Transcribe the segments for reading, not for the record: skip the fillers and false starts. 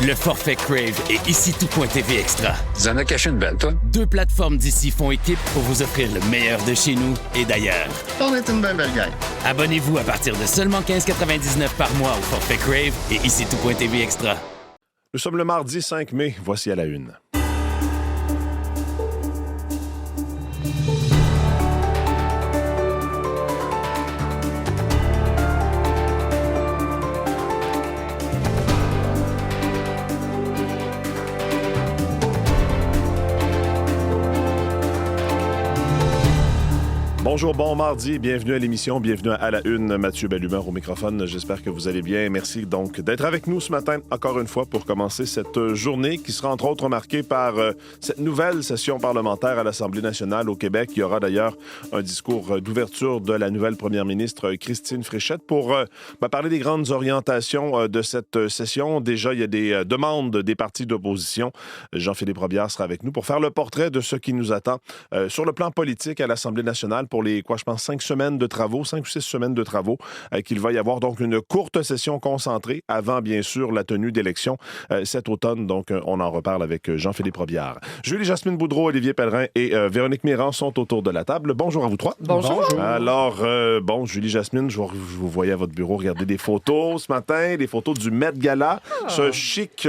Le forfait Crave et ici tout.tv Extra. Tu en as caché une belle, toi? 2 plateformes d'ici font équipe pour vous offrir le meilleur de chez nous et d'ailleurs. On est une bien belle gang. Abonnez-vous à partir de seulement 15,99 par mois au forfait Crave et ici tout.tv Extra. Nous sommes le mardi 5 mai. Voici à la une. Bonjour, bon mardi, bienvenue à l'émission, bienvenue à la une. Mathieu Bellumeur au microphone, j'espère que vous allez bien. Merci donc d'être avec nous ce matin, encore une fois, pour commencer cette journée qui sera entre autres marquée par cette nouvelle session parlementaire à l'Assemblée nationale au Québec. Il y aura d'ailleurs un discours d'ouverture de la nouvelle première ministre Christine Fréchette pour parler des grandes orientations de cette session. Déjà, il y a des demandes des partis d'opposition. Jean-Philippe Robillard sera avec nous pour faire le portrait de ce qui nous attend sur le plan politique à l'Assemblée nationale pour les, 5 semaines de travaux, 5 ou 6 semaines de travaux, qu'il va y avoir donc une courte session concentrée avant, bien sûr, la tenue d'élections cet automne. Donc, on en reparle avec Jean-Philippe Robillard. Julie-Jasmine Boudreau, Olivier Pellerin et Véronique Méran sont autour de la table. Bonjour à vous trois. Bonjour. Alors, Julie-Jasmine, je vous voyais à votre bureau regarder des photos ce matin, des photos du Met Gala, ce chic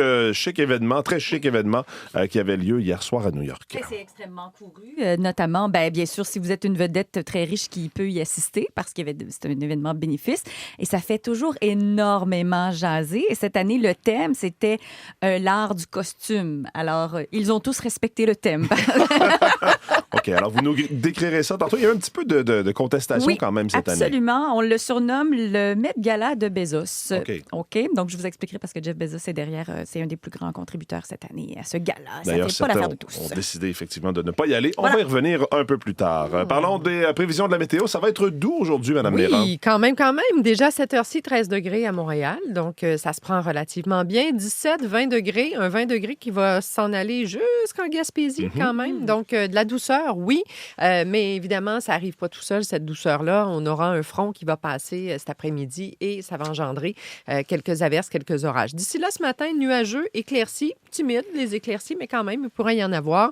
événement, très chic événement qui avait lieu hier soir à New York. Et c'est extrêmement couru, notamment, bien sûr, si vous êtes une vedette très riche qui peut y assister parce que c'est un événement bénéfice. Et ça fait toujours énormément jaser. Et cette année, le thème, c'était l'art du costume. Alors, ils ont tous respecté le thème. OK, alors vous nous décrirez ça tantôt. Il y a un petit peu de contestation quand même cette année. Absolument. On le surnomme le Met Gala de Bezos. OK. Donc, je vous expliquerai parce que Jeff Bezos est derrière. C'est un des plus grands contributeurs cette année à ce gala. D'ailleurs, ça fait pas l'affaire de tous. On a décidé effectivement de ne pas y aller. On va y revenir un peu plus tard. Parlons des prévisions de la météo. Ça va être doux aujourd'hui, Mme Méran. Oui, quand même. Déjà, à cette heure-ci, 13 degrés à Montréal. Donc, ça se prend relativement bien. 17, 20 degrés. Un 20 degrés qui va s'en aller jusqu'en Gaspésie, quand même. Donc, de la douceur, oui. Mais évidemment, ça n'arrive pas tout seul, cette douceur-là. On aura un front qui va passer cet après-midi et ça va engendrer quelques averses, quelques orages. D'ici là, ce matin, nuageux, éclaircis, timide, les éclaircies, mais quand même, il pourrait y en avoir.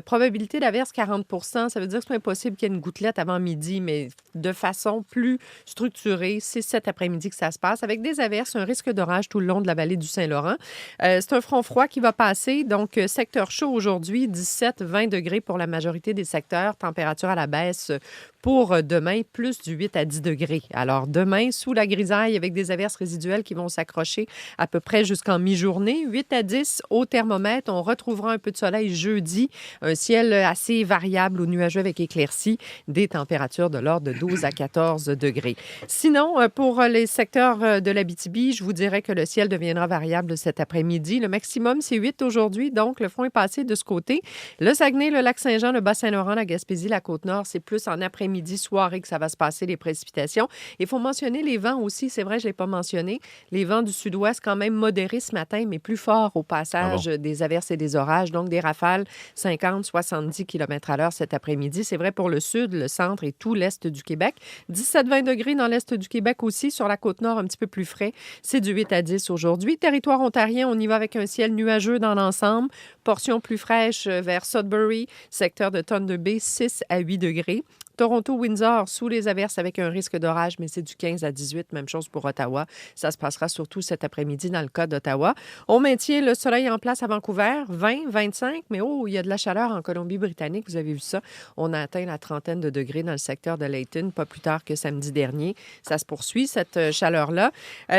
Probabilité d'averse 40 %. Ça veut dire que c'est impossible qu'il y ait une gouttelette avant midi, mais de façon plus structurée. C'est cet après-midi que ça se passe, avec des averses, un risque d'orage tout le long de la vallée du Saint-Laurent. C'est un front froid qui va passer. Donc, secteur chaud aujourd'hui, 17-20 degrés pour la majorité des secteurs. Température à la baisse pour demain, plus du 8 à 10 degrés. Alors, demain, sous la grisaille, avec des averses résiduelles qui vont s'accrocher à peu près jusqu'en mi-journée. 8 à 10 au thermomètre. On retrouvera un peu de soleil jeudi. Un ciel assez variable ou nuageux avec éclaircies. Des températures de l'ordre de 12 à 14 degrés. Sinon, pour les secteurs de l'Abitibi, je vous dirais que le ciel deviendra variable cet après-midi. Le maximum, c'est 8 aujourd'hui. Donc, le front est passé de ce côté. Le Saguenay, le Lac-Saint-Jean, le Bas-Saint-Laurent, la Gaspésie, la Côte-Nord, c'est plus en après-midi, soirée que ça va se passer, les précipitations. Il faut mentionner les vents aussi. C'est vrai, je ne l'ai pas mentionné. Les vents du sud-ouest, quand même modérés ce matin, mais plus forts au passage des averses et des orages. Donc, des rafales 50-70 km/h cet après-midi. C'est vrai pour le sud, le centre et tout l'est du Québec. 17-20 degrés dans l'est du Québec aussi. Sur la Côte-Nord, un petit peu plus frais. C'est du 8 à 10 aujourd'hui. Territoire ontarien, on y va avec un ciel nuageux dans l'ensemble. Portion plus fraîche vers Sudbury, secteur de Thunder Bay, 6 à 8 degrés. Toronto-Windsor, sous les averses avec un risque d'orage, mais c'est du 15 à 18. Même chose pour Ottawa. Ça se passera surtout cet après-midi dans le cas d'Ottawa. On maintient le soleil en place à Vancouver, 20, 25, mais il y a de la chaleur en Colombie-Britannique. Vous avez vu ça. On a atteint la trentaine de degrés dans le secteur de Layton, pas plus tard que samedi dernier. Ça se poursuit, cette chaleur-là.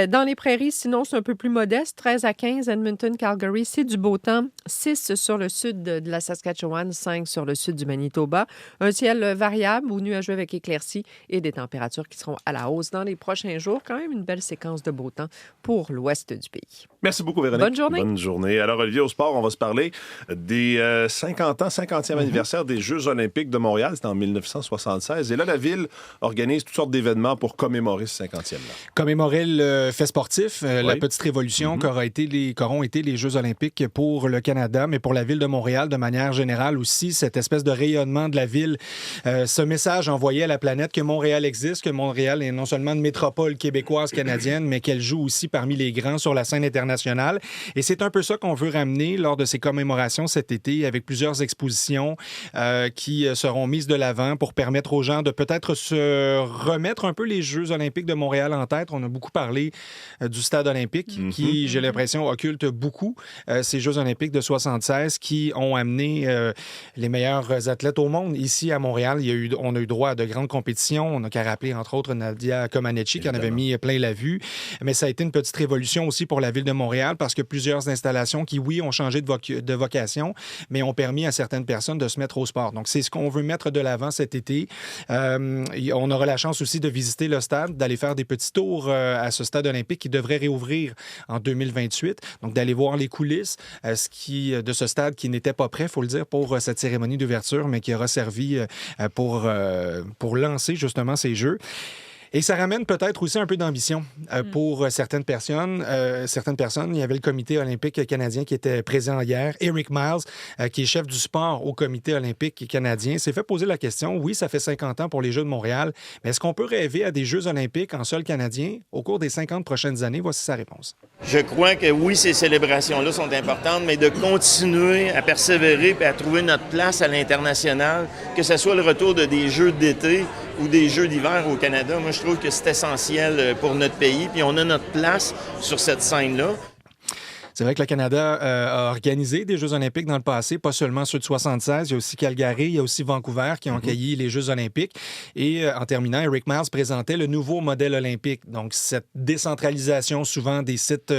Dans les prairies, sinon, c'est un peu plus modeste. 13 à 15, Edmonton, Calgary, c'est du beau temps. 6 sur le sud de la Saskatchewan, 5 sur le sud du Manitoba. Un ciel variable ou nuageux avec éclaircies et des températures qui seront à la hausse dans les prochains jours. Quand même une belle séquence de beau temps pour l'ouest du pays. Merci beaucoup, Véronique. Bonne journée. Bonne journée. Alors, Olivier, au sport, on va se parler des 50e anniversaire des Jeux olympiques de Montréal. C'était en 1976. Et là, la Ville organise toutes sortes d'événements pour commémorer ce 50e-là. Commémorer le fait sportif, la petite révolution qu'auront été les Jeux olympiques pour le Canada, mais pour la Ville de Montréal de manière générale aussi, cette espèce espèce de rayonnement de la ville, ce message envoyé à la planète que Montréal existe, que Montréal est non seulement une métropole québécoise, canadienne, mais qu'elle joue aussi parmi les grands sur la scène internationale. Et c'est un peu ça qu'on veut ramener lors de ces commémorations cet été, avec plusieurs expositions qui seront mises de l'avant pour permettre aux gens de peut-être se remettre un peu les Jeux olympiques de Montréal en tête. On a beaucoup parlé du stade olympique qui, j'ai l'impression, occulte beaucoup ces Jeux olympiques de 76 qui ont amené les meilleurs athlètes au monde. Ici, à Montréal, on a eu droit à de grandes compétitions. On n'a qu'à rappeler, entre autres, Nadia Comaneci qui en avait mis plein la vue. Mais ça a été une petite révolution aussi pour la ville de Montréal parce que plusieurs installations qui, oui, ont changé de vocation, mais ont permis à certaines personnes de se mettre au sport. Donc, c'est ce qu'on veut mettre de l'avant cet été. On aura la chance aussi de visiter le stade, d'aller faire des petits tours à ce stade olympique qui devrait réouvrir en 2028. Donc, d'aller voir les coulisses de ce stade qui n'était pas prêt, il faut le dire, pour cette cérémonie d'ouverture, mais qui aura servi pour lancer justement ces Jeux. Et ça ramène peut-être aussi un peu d'ambition pour certaines personnes. Il y avait le comité olympique canadien qui était présent hier. Eric Miles, qui est chef du sport au comité olympique canadien, s'est fait poser la question. Oui, ça fait 50 ans pour les Jeux de Montréal, mais est-ce qu'on peut rêver à des Jeux olympiques en sol canadien au cours des 50 prochaines années? Voici sa réponse. Je crois que oui, ces célébrations-là sont importantes, mais de continuer à persévérer et à trouver notre place à l'international, que ce soit le retour des Jeux d'été ou des Jeux d'hiver au Canada, moi, je trouve que c'est essentiel pour notre pays. Puis on a notre place sur cette scène-là. C'est vrai que le Canada a organisé des Jeux olympiques dans le passé, pas seulement ceux de 76. Il y a aussi Calgary, il y a aussi Vancouver qui ont accueilli les Jeux olympiques. Et en terminant, Eric Miles présentait le nouveau modèle olympique. Donc, cette décentralisation souvent des sites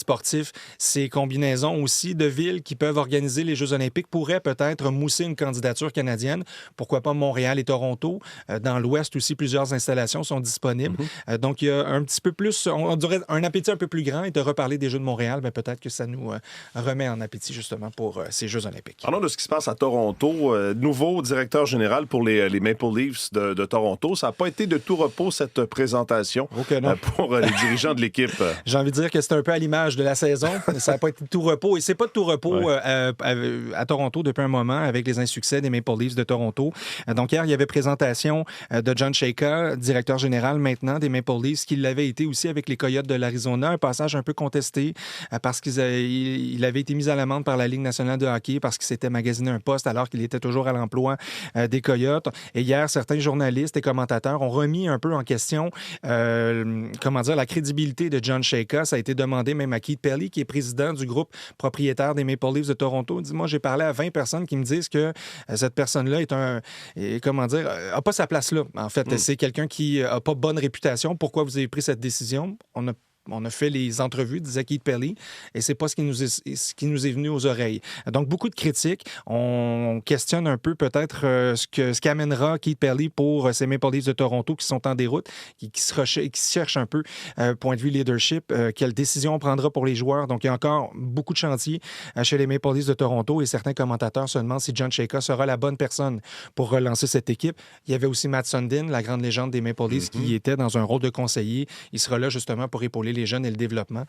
sportifs, ces combinaisons aussi de villes qui peuvent organiser les Jeux olympiques pourraient peut-être mousser une candidature canadienne. Pourquoi pas Montréal et Toronto? Dans l'Ouest aussi, plusieurs installations sont disponibles. Donc, il y a un petit peu plus, on dirait un appétit un peu plus grand et de reparler des Jeux de Montréal. Mais peut-être que ça nous remet en appétit justement pour ces Jeux olympiques. Parlons de ce qui se passe à Toronto. Nouveau directeur général pour les Maple Leafs de Toronto. Ça n'a pas été de tout repos, cette présentation pour les dirigeants de l'équipe. J'ai envie de dire que c'est un peu à l'image de la saison. Ça n'a pas été de tout repos. Et c'est pas de tout repos à Toronto depuis un moment avec les insuccès des Maple Leafs de Toronto. Donc hier, il y avait présentation de John Chayka, directeur général maintenant des Maple Leafs, qui l'avait été aussi avec les Coyotes de l'Arizona. Un passage un peu contesté parce qu'il avait été mis à l'amende par la Ligue nationale de hockey parce qu'il s'était magasiné un poste alors qu'il était toujours à l'emploi des Coyotes. Et hier, certains journalistes et commentateurs ont remis un peu en question la crédibilité de John Chayka. Ça a été demandé même à Keith Pelly, qui est président du groupe propriétaire des Maple Leafs de Toronto. Il dit, moi, j'ai parlé à 20 personnes qui me disent que cette personne-là a pas sa place là. En fait, c'est quelqu'un qui a pas bonne réputation. Pourquoi vous avez pris cette décision? On a fait les entrevues, disait Keith Pelly, et c'est pas ce qui nous est venu aux oreilles. Donc, beaucoup de critiques. On questionne un peu peut-être ce qu'amènera Keith Pelly pour ces Maple Leafs de Toronto qui sont en déroute, qui cherchent un peu, point de vue leadership, quelle décision on prendra pour les joueurs. Donc, il y a encore beaucoup de chantiers chez les Maple Leafs de Toronto et certains commentateurs se demandent si John Chayka sera la bonne personne pour relancer cette équipe. Il y avait aussi Matt Sundin, la grande légende des Maple Leafs, qui était dans un rôle de conseiller. Il sera là justement pour épauler les jeunes et le développement.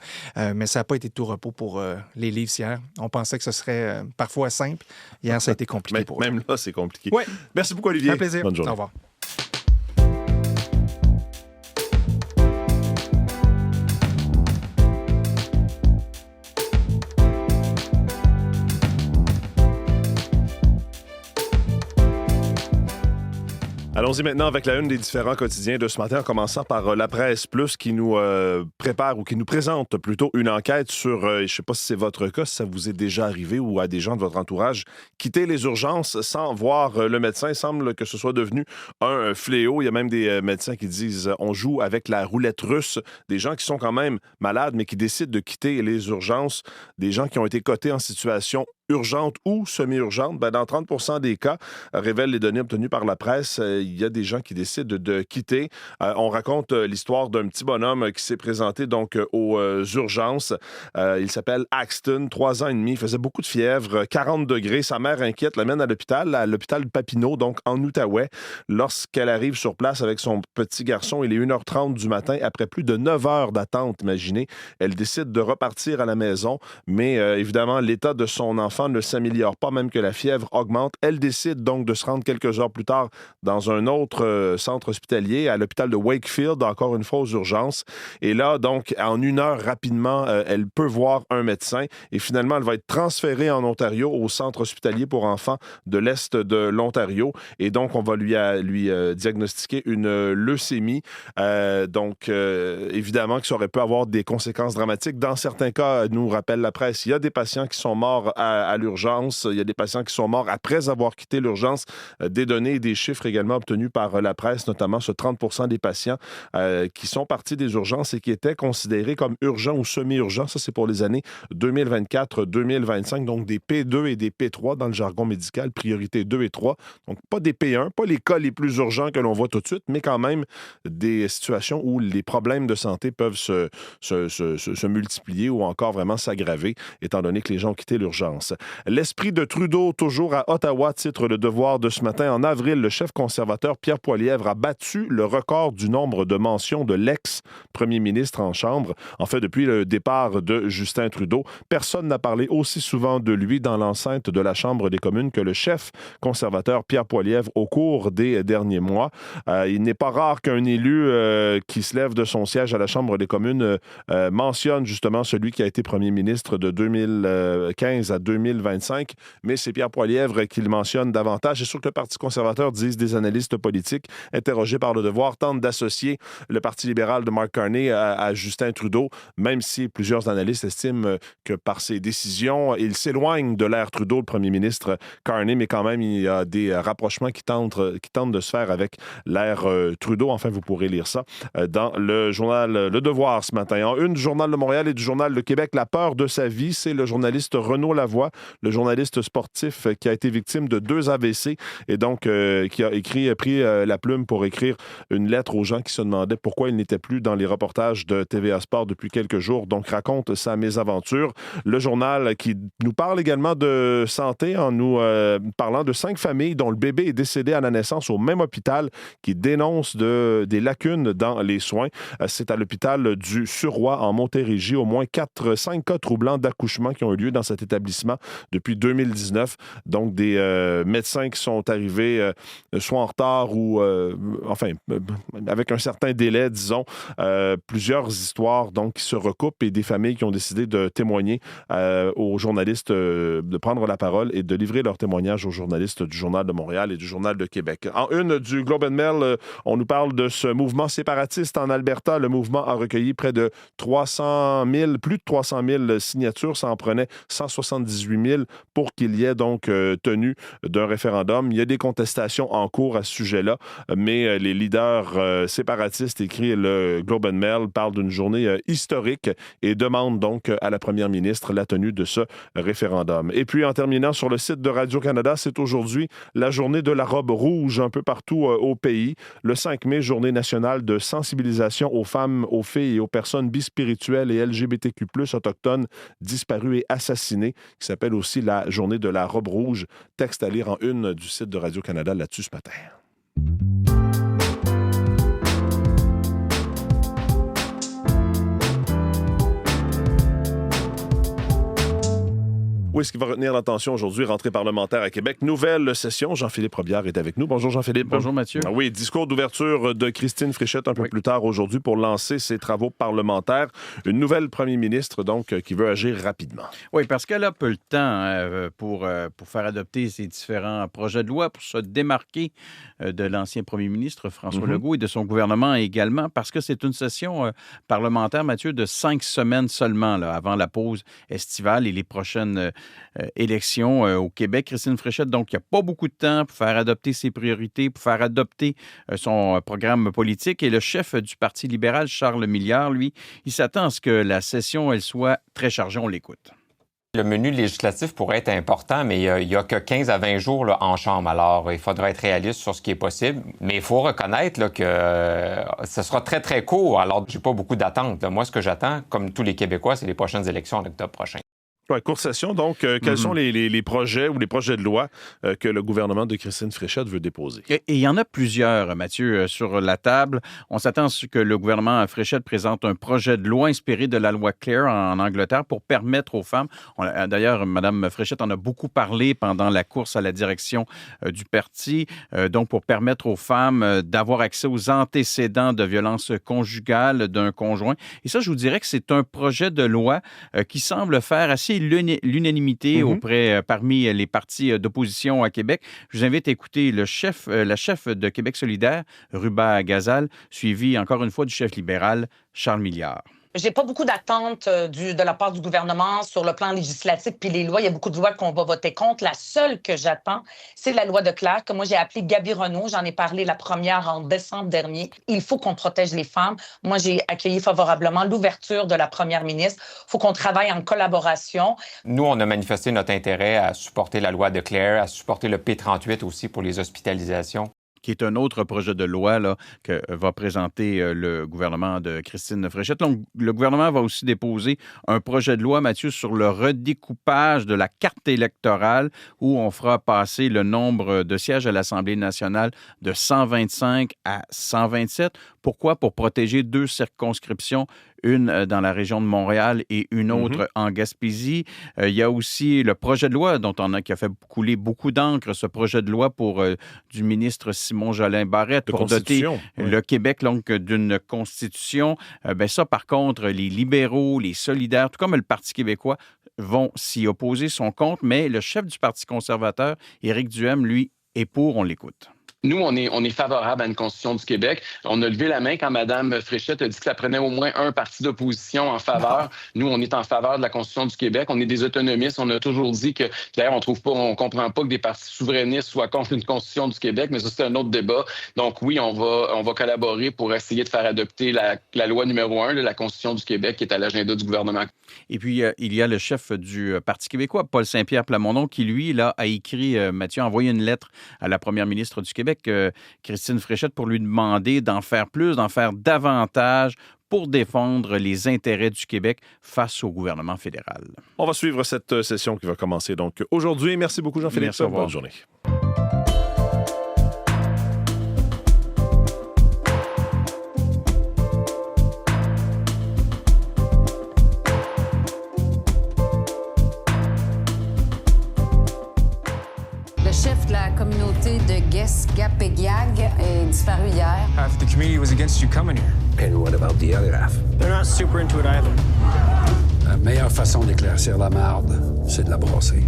Mais ça n'a pas été de tout repos pour les Leafs hier. On pensait que ce serait parfois simple. Hier, ça a été compliqué pour eux. Même là, c'est compliqué. Ouais. Merci beaucoup, Olivier. Un plaisir. Bonne journée. Au revoir. Allons-y maintenant avec la une des différents quotidiens de ce matin, en commençant par La Presse Plus qui nous prépare ou qui nous présente plutôt une enquête sur, je ne sais pas si c'est votre cas, si ça vous est déjà arrivé ou à des gens de votre entourage, quitter les urgences sans voir le médecin. Il semble que ce soit devenu un fléau. Il y a même des médecins qui disent on joue avec la roulette russe. Des gens qui sont quand même malades, mais qui décident de quitter les urgences. Des gens qui ont été cotés en situation urgente ou semi-urgente. Dans 30% des cas, révèlent les données obtenues par la presse, il y a des gens qui décident de quitter. On raconte l'histoire d'un petit bonhomme qui s'est présenté donc aux urgences. Il s'appelle Axton, 3 ans et demi, il faisait beaucoup de fièvre, 40 degrés. Sa mère inquiète l'amène à l'hôpital Papineau, donc en Outaouais. Lorsqu'elle arrive sur place avec son petit garçon, il est 1h30 du matin, après plus de 9 heures d'attente, imaginez. Elle décide de repartir à la maison, mais évidemment, l'état de son enfant l'enfant ne s'améliore pas, même que la fièvre augmente. Elle décide donc de se rendre quelques heures plus tard dans un autre centre hospitalier, à l'hôpital de Wakefield, encore une fois aux urgences. Et là, donc, en 1 heure, rapidement, elle peut voir un médecin. Et finalement, elle va être transférée en Ontario au centre hospitalier pour enfants de l'Est de l'Ontario. Et donc, on va lui diagnostiquer une leucémie. Évidemment que ça aurait pu avoir des conséquences dramatiques. Dans certains cas, nous rappelle la presse, il y a des patients qui sont morts à l'urgence. Il y a des patients qui sont morts après avoir quitté l'urgence. Des données et des chiffres également obtenus par la presse, notamment sur 30 % des patients qui sont partis des urgences et qui étaient considérés comme urgents ou semi-urgents. Ça, c'est pour les années 2024-2025. Donc, des P2 et des P3 dans le jargon médical, priorité 2 et 3. Donc, pas des P1, pas les cas les plus urgents que l'on voit tout de suite, mais quand même des situations où les problèmes de santé peuvent se multiplier ou encore vraiment s'aggraver, étant donné que les gens ont quitté l'urgence. L'esprit de Trudeau, toujours à Ottawa, titre Le Devoir de ce matin. En avril, le chef conservateur Pierre Poilievre a battu le record du nombre de mentions de l'ex-premier ministre en Chambre. En fait, depuis le départ de Justin Trudeau, personne n'a parlé aussi souvent de lui dans l'enceinte de la Chambre des communes que le chef conservateur Pierre Poilievre au cours des derniers mois. Il n'est pas rare qu'un élu qui se lève de son siège à la Chambre des communes mentionne justement celui qui a été premier ministre de 2015 à 2025, mais c'est Pierre Poilievre qui le mentionne davantage. C'est sûr que le Parti conservateur, disent des analystes politiques interrogés par Le Devoir, tente d'associer le Parti libéral de Mark Carney à Justin Trudeau, même si plusieurs analystes estiment que par ses décisions, il s'éloigne de l'ère Trudeau, le premier ministre Carney, mais quand même, il y a des rapprochements qui tentent de se faire avec l'ère Trudeau. Enfin, vous pourrez lire ça dans le journal Le Devoir ce matin. En une du Journal de Montréal et du Journal de Québec, la peur de sa vie, c'est le journaliste Renaud Lavoie, le journaliste sportif qui a été victime de 2 AVC et donc qui a pris la plume pour écrire une lettre aux gens qui se demandaient pourquoi il n'était plus dans les reportages de TVA Sport depuis quelques jours. Donc, raconte sa mésaventure. Le journal qui nous parle également de santé en nous parlant de 5 familles dont le bébé est décédé à la naissance au même hôpital, qui dénoncent des lacunes dans les soins. C'est à l'hôpital du Suroît en Montérégie. Au moins 5 cas troublants d'accouchement qui ont eu lieu dans cet établissement depuis 2019. Donc, des médecins qui sont arrivés soit en retard ou, avec un certain délai, disons. Plusieurs histoires donc qui se recoupent et des familles qui ont décidé de témoigner aux journalistes, de prendre la parole et de livrer leur témoignage aux journalistes du Journal de Montréal et du Journal de Québec. En une du Globe and Mail, on nous parle de ce mouvement séparatiste en Alberta. Le mouvement a recueilli plus de 300 000 signatures. Ça en prenait 178 000 pour qu'il y ait donc tenue d'un référendum. Il y a des contestations en cours à ce sujet-là, mais les leaders séparatistes, écrit le Globe and Mail, parlent d'une journée historique et demandent donc à la première ministre la tenue de ce référendum. Et puis, en terminant, sur le site de Radio-Canada, c'est aujourd'hui la journée de la robe rouge un peu partout au pays. Le 5 mai, journée nationale de sensibilisation aux femmes, aux filles et aux personnes bispirituelles et LGBTQ+, autochtones disparues et assassinées, qui s'appelle aussi la journée de la robe rouge. Texte à lire en une du site de Radio-Canada là-dessus ce matin. Oui, ce qui va retenir l'attention aujourd'hui, rentrée parlementaire à Québec. Nouvelle session. Jean-Philippe Robillard est avec nous. Bonjour Jean-Philippe. Bonjour Mathieu. Oui, discours d'ouverture de Christine Fréchette un peu plus tard aujourd'hui pour lancer ses travaux parlementaires. Une nouvelle première ministre, donc, qui veut agir rapidement. Oui, parce qu'elle a peu le temps pour faire adopter ses différents projets de loi, pour se démarquer de l'ancien premier ministre François Legault et de son gouvernement également, parce que c'est une session parlementaire, Mathieu, de 5 semaines seulement, là, avant la pause estivale et les prochaines élections au Québec. Christine Fréchette, donc, il n'y a pas beaucoup de temps pour faire adopter ses priorités, pour faire adopter son programme politique. Et le chef du Parti libéral, Charles Milliard, lui, il s'attend à ce que la session, elle soit très chargée. On l'écoute. Le menu législatif pourrait être important, mais il n'y a que 15 à 20 jours là, en Chambre. Alors, il faudra être réaliste sur ce qui est possible. Mais il faut reconnaître là, que ce sera très, très court. Alors, je n'ai pas beaucoup d'attentes. Moi, ce que j'attends, comme tous les Québécois, c'est les prochaines élections en octobre prochain. Ouais, courte session. Donc, quels sont les projets ou les projets de loi que le gouvernement de Christine Fréchette veut déposer? Et il y en a plusieurs, Mathieu, sur la table. On s'attend à ce que le gouvernement Fréchette présente un projet de loi inspiré de la loi Clare en Angleterre pour permettre aux femmes... D'ailleurs, Mme Fréchette en a beaucoup parlé pendant la course à la direction du parti, donc pour permettre aux femmes d'avoir accès aux antécédents de violences conjugales d'un conjoint. Et ça, je vous dirais que c'est un projet de loi qui semble faire assez l'unanimité parmi les partis d'opposition à Québec. Je vous invite à écouter la chef de Québec solidaire, Ruba Gazal, suivie encore une fois du chef libéral, Charles Milliard. J'ai pas beaucoup d'attentes de la part du gouvernement sur le plan législatif puis les lois. Il y a beaucoup de lois qu'on va voter contre. La seule que j'attends, c'est la loi de Clare, que moi j'ai appelée Gabi Renault. J'en ai parlé la première en décembre dernier. Il faut qu'on protège les femmes. Moi, j'ai accueilli favorablement l'ouverture de la première ministre. Il faut qu'on travaille en collaboration. Nous, on a manifesté notre intérêt à supporter la loi de Clare, à supporter le P38 aussi pour les hospitalisations, qui est un autre projet de loi là, que va présenter le gouvernement de Christine Fréchette. Donc, le gouvernement va aussi déposer un projet de loi, Mathieu, sur le redécoupage de la carte électorale où on fera passer le nombre de sièges à l'Assemblée nationale de 125 à 127. Pourquoi? Pour protéger 2 circonscriptions, une dans la région de Montréal et une autre en Gaspésie. Il y a aussi le projet de loi qui a fait couler beaucoup d'encre, ce projet de loi du ministre Simon Jolin Barrette pour doter le Québec donc, d'une constitution. Ça, par contre, les libéraux, les solidaires, tout comme le Parti québécois, vont s'y opposer, sont contre, mais le chef du Parti conservateur, Éric Duhaime, lui, est pour. On l'écoute. Nous, on est favorable à une constitution du Québec. On a levé la main quand Mme Fréchette a dit que ça prenait au moins un parti d'opposition en faveur. Nous, on est en faveur de la constitution du Québec. On est des autonomistes. On a toujours dit que, d'ailleurs, on comprend pas que des partis souverainistes soient contre une constitution du Québec, mais ça, c'est un autre débat. Donc oui, on va collaborer pour essayer de faire adopter la loi numéro 1 de la constitution du Québec qui est à l'agenda du gouvernement. Et puis, il y a le chef du Parti québécois, Paul Saint-Pierre Plamondon, qui, lui, là, a écrit, Mathieu, a envoyé une lettre à la première ministre du Québec, Christine Fréchette, pour lui demander d'en faire plus, d'en faire davantage pour défendre les intérêts du Québec face au gouvernement fédéral. On va suivre cette session qui va commencer donc aujourd'hui. Merci beaucoup, Jean-Philippe. Merci, bonne journée. Le chef de la communauté de Guess-Gapéguiag est disparu hier. Half the community was against you coming here. And what about the other half? They're not super into it either. La meilleure façon d'éclaircir la marde, c'est de la brasser.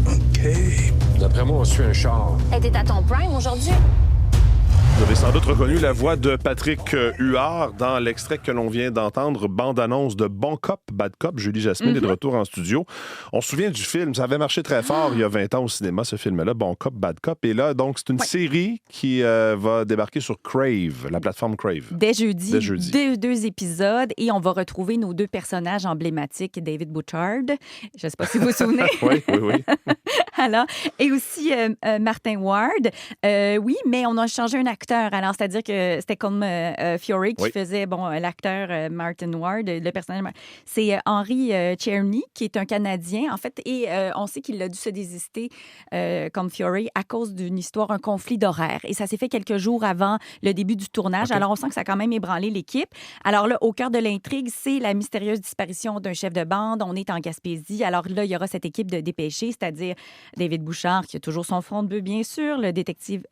OK. D'après moi, on suit un char. Elle était à ton prime aujourd'hui? Vous avez sans doute reconnu la voix de Patrick Huard dans l'extrait que l'on vient d'entendre, bande-annonce de Bon Cop, Bad Cop. Julie Jasmine est de retour en studio. On se souvient du film, ça avait marché très fort il y a 20 ans au cinéma, ce film-là, Bon Cop, Bad Cop. Et là, donc, c'est une série qui va débarquer sur Crave, la plateforme Crave. Dès jeudi. Deux épisodes et on va retrouver nos 2 personnages emblématiques, David Bouchard, je ne sais pas si vous vous souvenez. Oui. Alors, et aussi Martin Ward. Oui, mais on a changé un acteur. Alors, c'est-à-dire que c'était comme Fiore qui faisait l'acteur Martin Ward, le personnage. C'est Henry Czerny, qui est un Canadien, en fait, et on sait qu'il a dû se désister comme Fiore à cause d'une histoire, un conflit d'horaire. Et ça s'est fait quelques jours avant le début du tournage. Alors, on sent que ça a quand même ébranlé l'équipe. Alors là, au cœur de l'intrigue, c'est la mystérieuse disparition d'un chef de bande. On est en Gaspésie. Alors là, il y aura cette équipe de dépêchés, c'est-à-dire David Bouchard, qui a toujours son front de bœuf, bien sûr, le détective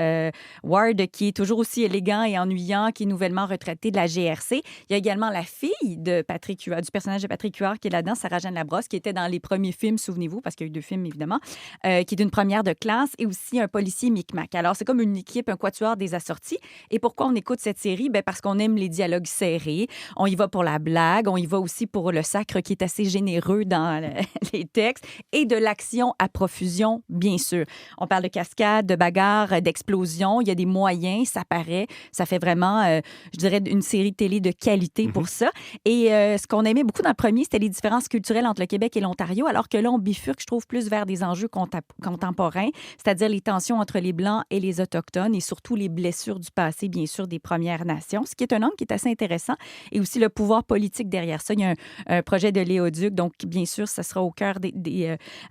Ward, qui est toujours aussi élégant et ennuyant, qui est nouvellement retraité de la GRC. Il y a également la fille de Patrick Huard, du personnage de Patrick Huard qui est là-dedans, Sarah-Jeanne Labrosse, qui était dans les premiers films, souvenez-vous, parce qu'il y a eu 2 films, évidemment, qui est d'une première de classe, et aussi un policier micmac. Alors, c'est comme une équipe, un quatuor des assortis. Et pourquoi on écoute cette série? Parce qu'on aime les dialogues serrés. On y va pour la blague. On y va aussi pour le sacre qui est assez généreux dans les textes et de l'action à profusion, bien sûr. On parle de cascades, de bagarres, d'explosions. Il y a des moyens. ça paraît. Ça fait vraiment, je dirais, une série télé de qualité pour ça. Et ce qu'on aimait beaucoup dans le premier, c'était les différences culturelles entre le Québec et l'Ontario, alors que là, on bifurque, je trouve, plus vers des enjeux contemporains, c'est-à-dire les tensions entre les Blancs et les Autochtones et surtout les blessures du passé, bien sûr, des Premières Nations, ce qui est un angle qui est assez intéressant. Et aussi le pouvoir politique derrière ça. Il y a un projet de Léoduc, donc bien sûr, ça sera au cœur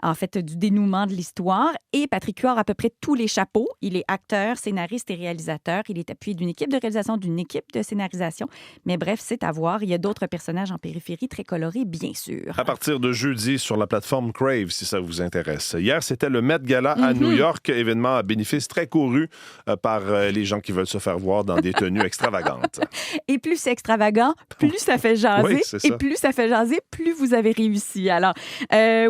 en fait, du dénouement de l'histoire. Et Patrick Huard a à peu près tous les chapeaux. Il est acteur, scénariste et réalisateur. Il est appuyé d'une équipe de réalisation, d'une équipe de scénarisation. Mais bref, c'est à voir. Il y a d'autres personnages en périphérie très colorés, bien sûr. À partir de jeudi, sur la plateforme Crave, si ça vous intéresse. Hier, c'était le Met Gala à New York, événement à bénéfice très couru par les gens qui veulent se faire voir dans des tenues extravagantes. Et plus c'est extravagant, plus ça fait jaser. Oui, c'est ça. Et plus ça fait jaser, plus vous avez réussi. Alors,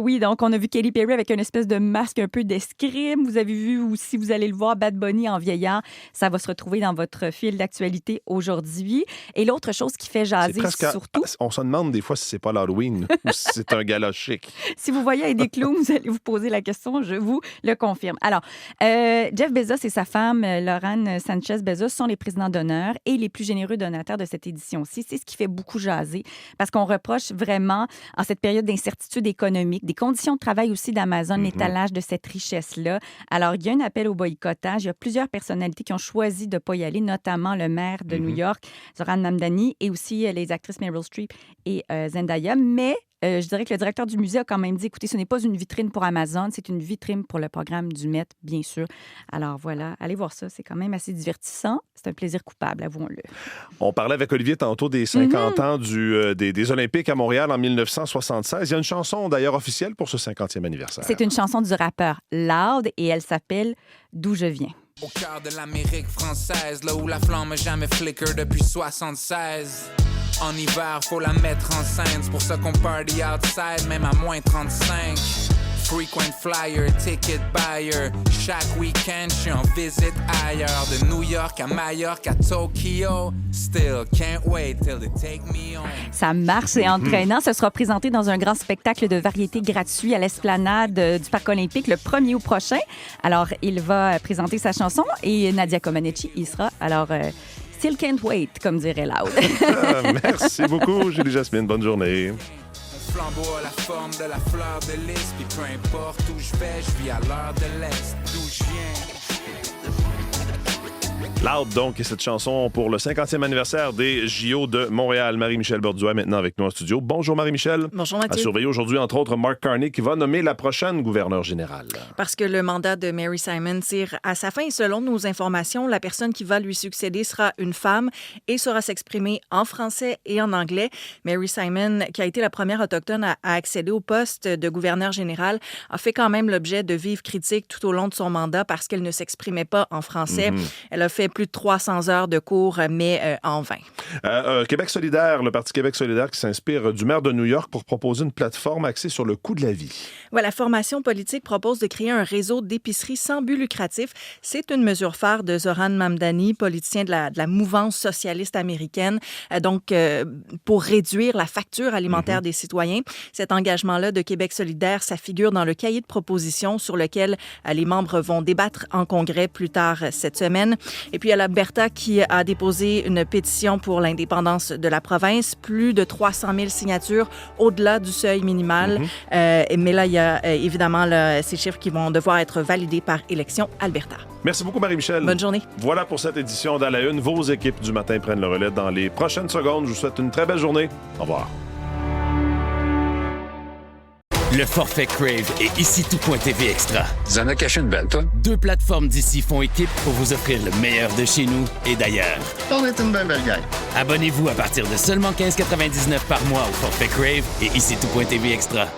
oui, donc on a vu Katy Perry avec une espèce de masque un peu d'escrime. Vous avez vu, ou si vous allez le voir, Bad Bunny en vieillard. Ça va se retrouver dans votre fil d'actualité aujourd'hui. Et l'autre chose qui fait jaser, surtout... On se demande des fois si c'est pas l'Halloween ou si c'est un gala chic. Si vous voyez avec des clowns, vous allez vous poser la question, je vous le confirme. Alors, Jeff Bezos et sa femme, Lauren Sanchez Bezos, sont les présidents d'honneur et les plus généreux donateurs de cette édition-ci. C'est ce qui fait beaucoup jaser parce qu'on reproche vraiment, en cette période d'incertitude économique, des conditions de travail aussi d'Amazon, l'étalage de cette richesse-là. Alors, il y a un appel au boycottage. Il y a plusieurs personnalités qui ont choisi de ne pas y aller, notamment le maire de New York, Zoran Mamdani, et aussi les actrices Meryl Streep et Zendaya. Mais je dirais que le directeur du musée a quand même dit, écoutez, ce n'est pas une vitrine pour Amazon, c'est une vitrine pour le programme du Met, bien sûr. Alors voilà, allez voir ça, c'est quand même assez divertissant. C'est un plaisir coupable, avouons-le. On parlait avec Olivier tantôt des 50 ans des Olympiques à Montréal en 1976. Il y a une chanson d'ailleurs officielle pour ce 50e anniversaire. C'est une chanson du rappeur Loud et elle s'appelle « D'où je viens ». Au cœur de l'Amérique française, là où la flamme n'a jamais flicker depuis 76. En hiver, faut la mettre en scène, c'est pour ça qu'on party outside, même à moins 35. Frequent flyer, ticket buyer, chaque week-end, je suis en visite ailleurs. De New York à Majorque à Tokyo, still can't wait till they take me home. Ça marche, c'est entraînant. Ce sera présenté dans un grand spectacle de variété gratuit à l'esplanade du Parc olympique le 1er août prochain. Alors, il va présenter sa chanson et Nadia Comaneci y sera. Alors... Still can't wait, comme dirait Loud. Merci beaucoup, Julie Jasmine. Bonne journée. Flambeau à la forme de la fleur de lys, puis peu importe où je vais, je vis à l'heure de l'Est, d'où je viens. Loud, donc, et cette chanson pour le 50e anniversaire des JO de Montréal. Marie-Michel Borduas, maintenant avec nous en studio. Bonjour, Marie-Michel. Bonjour, Mathieu. À surveiller aujourd'hui, entre autres, Mark Carney, qui va nommer la prochaine gouverneure générale. Parce que le mandat de Mary Simon tire à sa fin et selon nos informations, la personne qui va lui succéder sera une femme et saura s'exprimer en français et en anglais. Mary Simon, qui a été la première autochtone à accéder au poste de gouverneur général, a fait quand même l'objet de vives critiques tout au long de son mandat parce qu'elle ne s'exprimait pas en français. Elle a fait plus de 300 heures de cours, mais en vain. Québec solidaire, le Parti Québec solidaire qui s'inspire du maire de New York pour proposer une plateforme axée sur le coût de la vie. Ouais, la formation politique propose de créer un réseau d'épiceries sans but lucratif. C'est une mesure phare de Zoran Mamdani, politicien de la mouvance socialiste américaine, pour réduire la facture alimentaire des citoyens. Cet engagement-là de Québec solidaire, ça figure dans le cahier de propositions sur lequel les membres vont débattre en congrès plus tard cette semaine. Et puis, il y a l'Alberta qui a déposé une pétition pour l'indépendance de la province. Plus de 300 000 signatures au-delà du seuil minimal. Mais là, il y a évidemment ces chiffres qui vont devoir être validés par Élections Alberta. Merci beaucoup, Marie-Michel. Bonne journée. Voilà pour cette édition d'À la Une. Vos équipes du matin prennent le relais dans les prochaines secondes. Je vous souhaite une très belle journée. Au revoir. Le forfait Crave et ici tout.tv Extra. Tu en as caché une belle, toi? 2 plateformes d'ici font équipe pour vous offrir le meilleur de chez nous et d'ailleurs. On est une belle gueule. Abonnez-vous à partir de seulement 15,99 par mois au forfait Crave et ici tout.tv Extra.